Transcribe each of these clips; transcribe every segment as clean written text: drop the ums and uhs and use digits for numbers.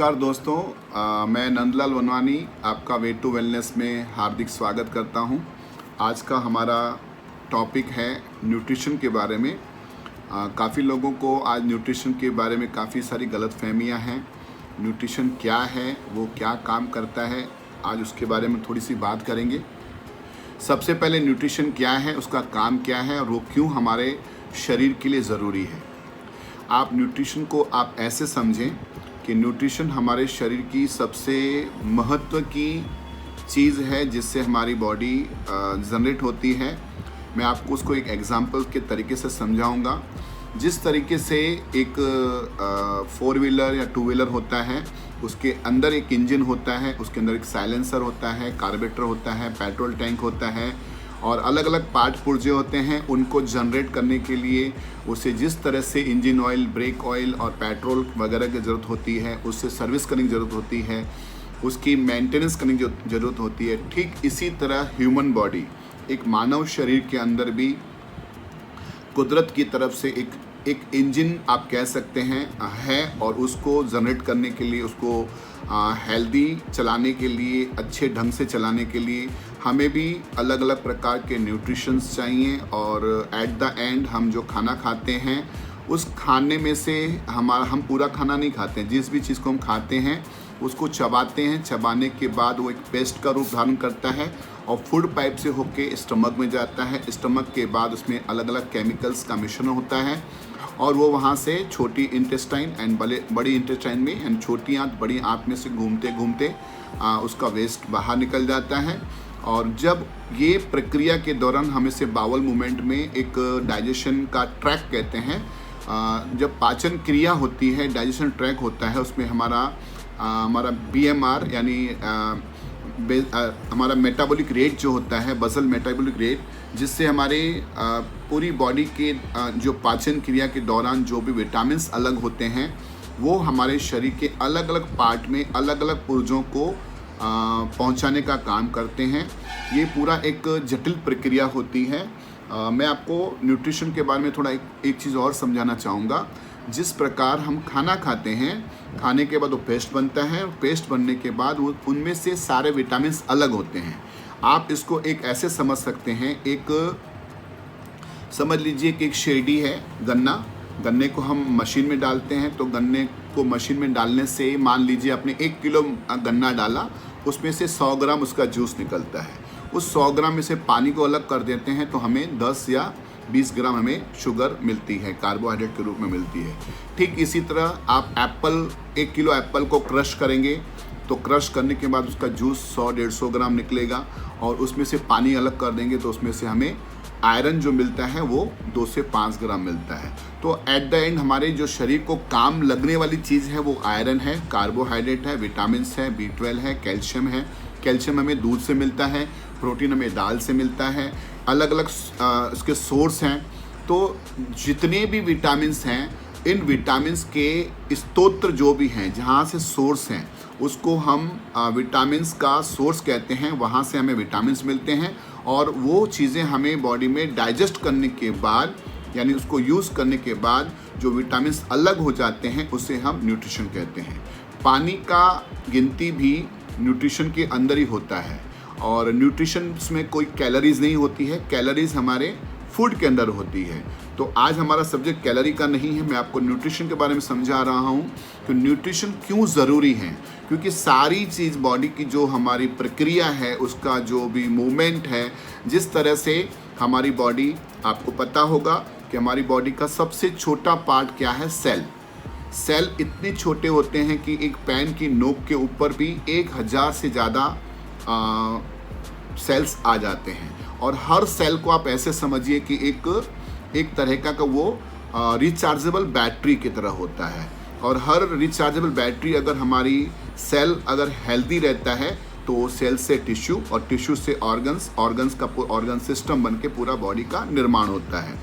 नमस्कार दोस्तों, मैं नंदलाल वनवानी आपका वे टू वेलनेस में हार्दिक स्वागत करता हूं। आज का हमारा टॉपिक है न्यूट्रिशन के बारे में। काफ़ी लोगों को आज न्यूट्रिशन के बारे में काफ़ी सारी गलतफहमियां हैं। न्यूट्रिशन क्या है, वो क्या काम करता है, आज उसके बारे में थोड़ी सी बात करेंगे। सबसे पहले न्यूट्रिशन क्या है, उसका काम क्या है और वो क्यों हमारे शरीर के लिए ज़रूरी है। आप न्यूट्रिशन को आप ऐसे समझें कि न्यूट्रिशन हमारे शरीर की सबसे महत्व की चीज़ है जिससे हमारी बॉडी जनरेट होती है। मैं आपको उसको एक एग्जांपल के तरीके से समझाऊंगा। जिस तरीके से एक 4 व्हीलर या 2 व्हीलर होता है, उसके अंदर एक इंजन होता है, उसके अंदर एक साइलेंसर होता है, कार्बोरेटर होता है, पेट्रोल टैंक होता है और अलग अलग पार्ट पुर्जे होते हैं। उनको जनरेट करने के लिए उसे जिस तरह से इंजन ऑयल, ब्रेक ऑयल और पेट्रोल वगैरह की ज़रूरत होती है, उससे सर्विस करने की ज़रूरत होती है, उसकी मेंटेनेंस करने की ज़रूरत होती है। ठीक इसी तरह ह्यूमन बॉडी, एक मानव शरीर के अंदर भी कुदरत की तरफ से एक इंजन आप कह सकते हैं है और उसको जनरेट करने के लिए, उसको हेल्दी चलाने के लिए, अच्छे ढंग से चलाने के लिए हमें भी अलग अलग प्रकार के न्यूट्रिशंस चाहिए। और एट द एंड हम जो खाना खाते हैं उस खाने में से हम पूरा खाना नहीं खाते हैं। जिस भी चीज़ को हम खाते हैं उसको चबाते हैं, चबाने के बाद वो एक पेस्ट का रूप धारण करता है और फूड पाइप से होके स्टमक में जाता है। स्टमक के बाद उसमें अलग अलग केमिकल्स का मिश्रण होता है और वो वहाँ से छोटी इंटेस्टाइन एंड बड़ी इंटेस्टाइन में एंड छोटी आंत बड़ी आंत में से घूमते घूमते उसका वेस्ट बाहर निकल जाता है। और जब ये प्रक्रिया के दौरान हम इसे बावल मूवमेंट में एक डाइजेशन का ट्रैक कहते हैं, जब पाचन क्रिया होती है, डाइजेशन ट्रैक होता है, उसमें हमारा BMR यानी हमारा मेटाबॉलिक रेट जो होता है, बसल मेटाबॉलिक रेट, जिससे हमारे पूरी बॉडी के जो पाचन क्रिया के दौरान जो भी विटामिन्स अलग होते हैं वो हमारे शरीर के अलग अलग पार्ट में अलग अलग पुर्जों को पहुंचाने का काम करते हैं। ये पूरा एक जटिल प्रक्रिया होती है। मैं आपको न्यूट्रिशन के बारे में थोड़ा एक चीज़ और समझाना चाहूँगा। जिस प्रकार हम खाना खाते हैं, खाने के बाद वो पेस्ट बनता है, पेस्ट बनने के बाद वो उनमें से सारे विटामिन्स अलग होते हैं। आप इसको एक ऐसे समझ सकते हैं, एक समझ लीजिए कि एक शेरडी है, गन्ने को हम मशीन में डालते हैं, तो गन्ने को मशीन में डालने से मान लीजिए आपने 1 किलो गन्ना डाला, उसमें से 100 ग्राम उसका जूस निकलता है। उस 100 ग्राम में से पानी को अलग कर देते हैं तो हमें 10 या 20 ग्राम हमें शुगर मिलती है, कार्बोहाइड्रेट के रूप में मिलती है। ठीक इसी तरह आप 1 किलो एप्पल को क्रश करेंगे तो क्रश करने के बाद उसका जूस 100-150 ग्राम निकलेगा और उसमें से पानी अलग कर देंगे तो उसमें से हमें आयरन जो मिलता है वो 2 से 5 ग्राम मिलता है। तो एट द एंड हमारे जो शरीर को काम लगने वाली चीज़ है वो आयरन है, कार्बोहाइड्रेट है, विटामिन्स है, B12 है, कैल्शियम है। कैल्शियम हमें दूध से मिलता है, प्रोटीन हमें दाल से मिलता है, अलग अलग इसके सोर्स हैं। तो जितने भी विटामिन्स हैं, इन विटामिन्स के स्तोत्र जो भी हैं, जहाँ से सोर्स हैं, उसको हम विटामिन्स का सोर्स कहते हैं। वहाँ से हमें विटामिन्स मिलते हैं और वो चीज़ें हमें बॉडी में डाइजेस्ट करने के बाद, यानी उसको यूज़ करने के बाद जो विटामिन्स अलग हो जाते हैं उसे हम न्यूट्रिशन कहते हैं। पानी का गिनती भी न्यूट्रिशन के अंदर ही होता है और न्यूट्रिशन में कोई कैलोरीज नहीं होती है, कैलोरीज हमारे फूड के अंदर होती है। तो आज हमारा सब्जेक्ट कैलोरी का नहीं है, मैं आपको न्यूट्रिशन के बारे में समझा रहा हूँ कि न्यूट्रिशन क्यों ज़रूरी है। क्योंकि सारी चीज़ बॉडी की जो हमारी प्रक्रिया है, उसका जो भी मूवमेंट है, जिस तरह से हमारी बॉडी, आपको पता होगा कि हमारी बॉडी का सबसे छोटा पार्ट क्या है, सेल इतने छोटे होते हैं कि एक पेन की नोक के ऊपर भी 1000 से ज़्यादा सेल्स आ जाते हैं। और हर सेल को आप ऐसे समझिए कि एक तरह का वो रिचार्जेबल बैटरी की तरह होता है। और हर रिचार्जेबल बैटरी, अगर हमारी सेल अगर हेल्दी रहता है तो सेल से टिश्यू और टिश्यू से ऑर्गन्स का ऑर्गन सिस्टम बन के पूरा बॉडी का निर्माण होता है।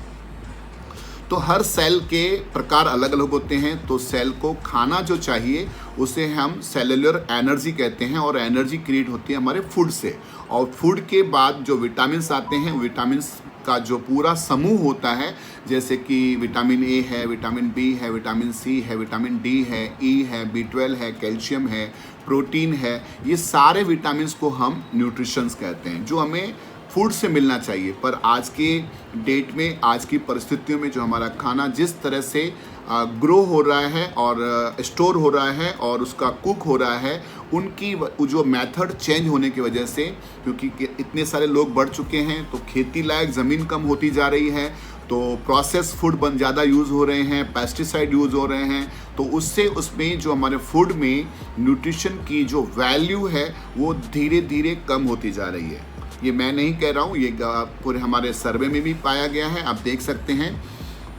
तो हर सेल के प्रकार अलग अलग होते हैं। तो सेल को खाना जो चाहिए उसे हम सेलुलर एनर्जी कहते हैं और एनर्जी क्रिएट होती है हमारे फूड से। और फूड के बाद जो विटामिन्स आते हैं, विटामिन्स का जो पूरा समूह होता है, जैसे कि विटामिन ए है, विटामिन बी है, विटामिन सी है, विटामिन डी है, ई है, B12 है, कैल्शियम है, प्रोटीन है, ये सारे विटामिन्स को हम न्यूट्रिशंस कहते हैं, जो हमें फूड से मिलना चाहिए। पर आज के डेट में, आज की परिस्थितियों में जो हमारा खाना जिस तरह से ग्रो हो रहा है और स्टोर हो रहा है और उसका कुक हो रहा है, उनकी जो मेथड चेंज होने की वजह से, क्योंकि इतने सारे लोग बढ़ चुके हैं तो खेती लायक ज़मीन कम होती जा रही है, तो प्रोसेस फूड ज़्यादा यूज़ हो रहे हैं, पेस्टिसाइड यूज़ हो रहे हैं, तो उससे उसमें जो हमारे फूड में न्यूट्रिशन की जो वैल्यू है वो धीरे धीरे कम होती जा रही है। ये मैं नहीं कह रहा हूँ, ये पूरे हमारे सर्वे में भी पाया गया है, आप देख सकते हैं।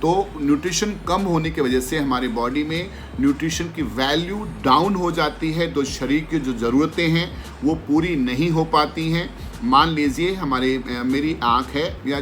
तो न्यूट्रिशन कम होने की वजह से हमारी बॉडी में न्यूट्रिशन की वैल्यू डाउन हो जाती है, तो शरीर की जो ज़रूरतें हैं वो पूरी नहीं हो पाती हैं। मान लीजिए मेरी आँख है या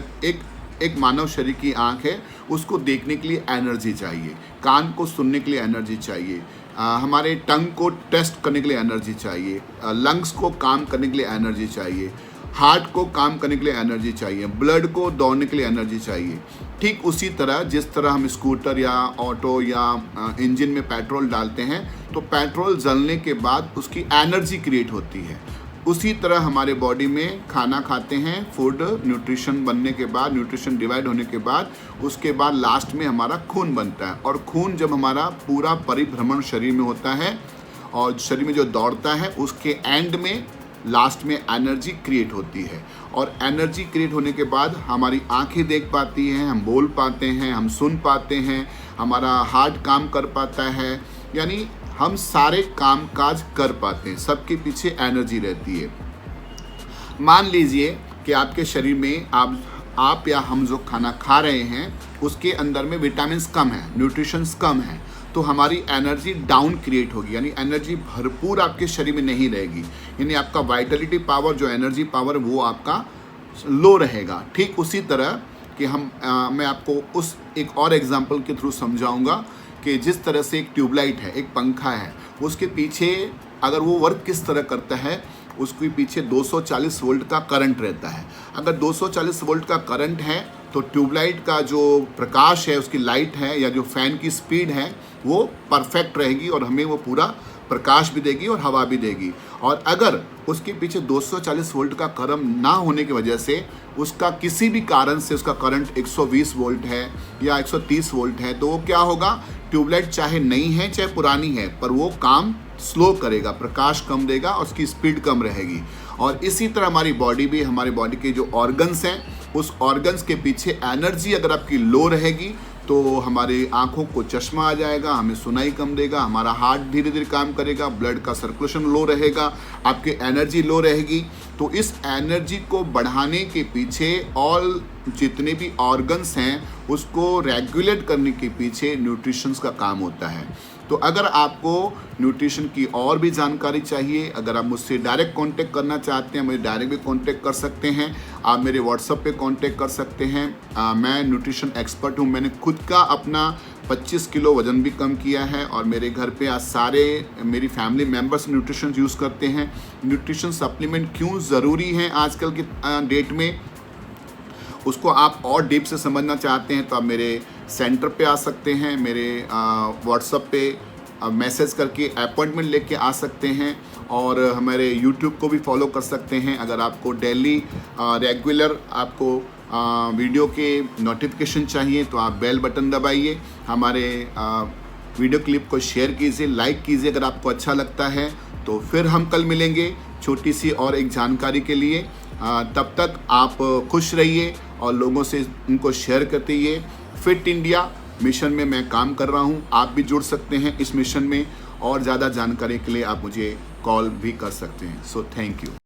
एक मानव शरीर की आँख है, उसको देखने के लिए एनर्जी चाहिए, कान को सुनने के लिए एनर्जी चाहिए, हमारे टंग को टेस्ट करने के लिए एनर्जी चाहिए, लंग्स को काम करने के लिए एनर्जी चाहिए, हार्ट को काम करने के लिए एनर्जी चाहिए, ब्लड को दौड़ने के लिए एनर्जी चाहिए। ठीक उसी तरह जिस तरह हम स्कूटर या ऑटो या इंजन में पेट्रोल डालते हैं तो पेट्रोल जलने के बाद उसकी एनर्जी क्रिएट होती है, उसी तरह हमारे बॉडी में खाना खाते हैं, फूड न्यूट्रिशन बनने के बाद, न्यूट्रिशन डिवाइड होने के बाद, उसके बाद लास्ट में हमारा खून बनता है। और खून जब हमारा पूरा परिभ्रमण शरीर में होता है और शरीर में जो दौड़ता है, उसके एंड में लास्ट में एनर्जी क्रिएट होती है। और एनर्जी क्रिएट होने के बाद हमारी आंखें देख पाती हैं, हम बोल पाते हैं, हम सुन पाते हैं, हमारा हार्ट काम कर पाता है, यानी हम सारे काम काज कर पाते हैं। सबके पीछे एनर्जी रहती है। मान लीजिए कि आपके शरीर में आप या हम जो खाना खा रहे हैं उसके अंदर में विटामिन्स कम है, न्यूट्रिशंस कम है, तो हमारी एनर्जी डाउन क्रिएट होगी, यानी एनर्जी भरपूर आपके शरीर में नहीं रहेगी, यानी आपका वाइटलिटी पावर, जो एनर्जी पावर, वो आपका लो रहेगा। ठीक उसी तरह कि मैं आपको उस एक और एग्जांपल के थ्रू समझाऊंगा कि जिस तरह से एक ट्यूबलाइट है, एक पंखा है, उसके पीछे अगर वो वर्क किस तरह करता है, उसके पीछे 240 वोल्ट का करंट रहता है। अगर 240 वोल्ट का करंट है तो ट्यूबलाइट का जो प्रकाश है, उसकी लाइट है या जो फ़ैन की स्पीड है वो परफेक्ट रहेगी और हमें वो पूरा प्रकाश भी देगी और हवा भी देगी। और अगर उसके पीछे 240 वोल्ट का करंट ना होने की वजह से उसका किसी भी कारण से उसका करंट 120 वोल्ट है या 130 वोल्ट है, तो वो क्या होगा, ट्यूबलाइट चाहे नई है चाहे पुरानी है, पर वो काम स्लो करेगा, प्रकाश कम देगा और उसकी स्पीड कम रहेगी। और इसी तरह हमारी बॉडी भी, हमारे बॉडी के जो ऑर्गन्स हैं, उस ऑर्गन्स के पीछे एनर्जी अगर आपकी लो रहेगी तो हमारे आँखों को चश्मा आ जाएगा, हमें सुनाई कम देगा, हमारा हार्ट धीरे धीरे काम करेगा, ब्लड का सर्कुलेशन लो रहेगा, आपकी एनर्जी लो रहेगी। तो इस एनर्जी को बढ़ाने के पीछे ऑल जितने भी ऑर्गन्स हैं उसको रेगुलेट करने के पीछे न्यूट्रिशंस का काम होता है। तो अगर आपको न्यूट्रिशन की और भी जानकारी चाहिए, अगर आप मुझसे डायरेक्ट कांटेक्ट करना चाहते हैं, मुझे डायरेक्ट भी कांटेक्ट कर सकते हैं, आप मेरे व्हाट्सएप पे कांटेक्ट कर सकते हैं। मैं न्यूट्रिशन एक्सपर्ट हूँ, मैंने खुद का अपना 25 किलो वज़न भी कम किया है और मेरे घर पे आज सारे मेरी फैमिली मेम्बर्स न्यूट्रिशन यूज़ करते हैं। न्यूट्रिशन सप्लीमेंट क्यों ज़रूरी हैं आजकल की डेट में, उसको आप और डीप से समझना चाहते हैं तो आप मेरे सेंटर पे आ सकते हैं, मेरे व्हाट्सएप पे मैसेज करके अपॉइंटमेंट लेके आ सकते हैं और हमारे यूट्यूब को भी फॉलो कर सकते हैं। अगर आपको डेली रेगुलर आपको वीडियो के नोटिफिकेशन चाहिए तो आप बेल बटन दबाइए, हमारे वीडियो क्लिप को शेयर कीजिए, लाइक कीजिए अगर आपको अच्छा लगता है। तो फिर हम कल मिलेंगे छोटी सी और एक जानकारी के लिए। तब तक आप खुश रहिए और लोगों से उनको शेयर करते रहिए। फिट इंडिया मिशन में मैं काम कर रहा हूँ, आप भी जुड़ सकते हैं इस मिशन में और ज़्यादा जानकारी के लिए आप मुझे कॉल भी कर सकते हैं। So thank you.